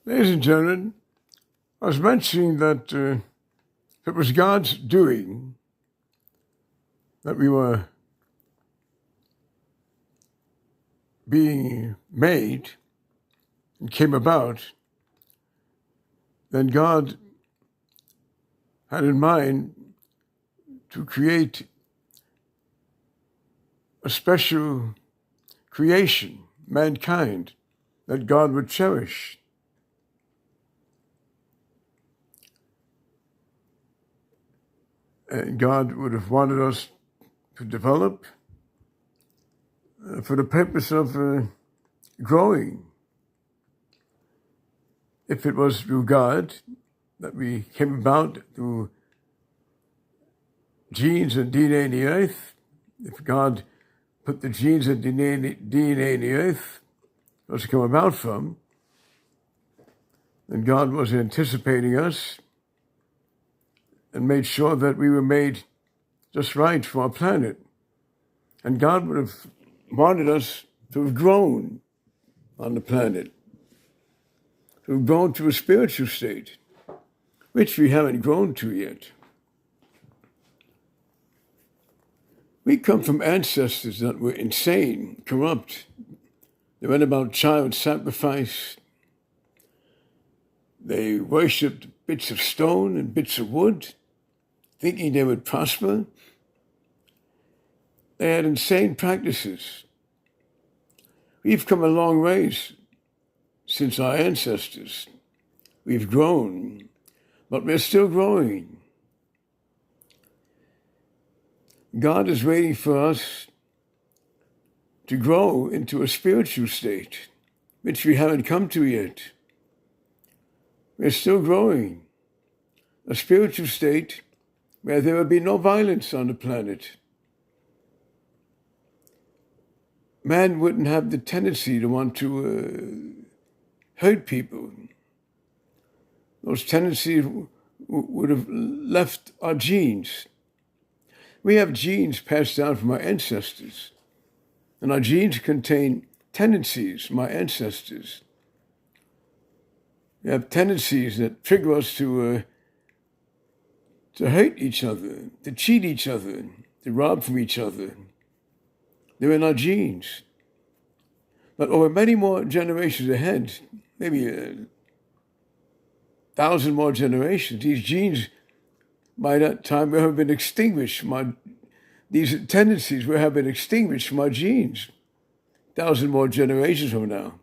Ladies and gentlemen, I was mentioning that it was God's doing that we were being made and came about. Then God had in mind to create a special creation, mankind, that God would cherish. And God would have wanted us to develop for the purpose of growing. If it was through God that we came about through genes and DNA in the earth, if God put the genes and DNA in the earth for us to come about from, then God was anticipating us and made sure that we were made just right for our planet. And God would have wanted us to have grown on the planet, to have grown to a spiritual state, which we haven't grown to yet. We come from ancestors that were insane, corrupt. They went about child sacrifice. They worshipped bits of stone and bits of wood, thinking they would prosper. They had insane practices. We've come a long ways since our ancestors. We've grown, but we're still growing. God is waiting for us to grow into a spiritual state, which we haven't come to yet. We're still growing. A spiritual state where there will be no violence on the planet. Man wouldn't have the tendency to want to hurt people. Those tendencies would have left our genes. We have genes passed down from our ancestors, and our genes contain tendencies from our ancestors. We have tendencies that trigger us to hate each other, to cheat each other, to rob from each other. They're in our genes. But over many more generations ahead, maybe 1,000 more generations, these genes by that time will have been extinguished. These tendencies will have been extinguished from our genes. 1,000 more generations from now.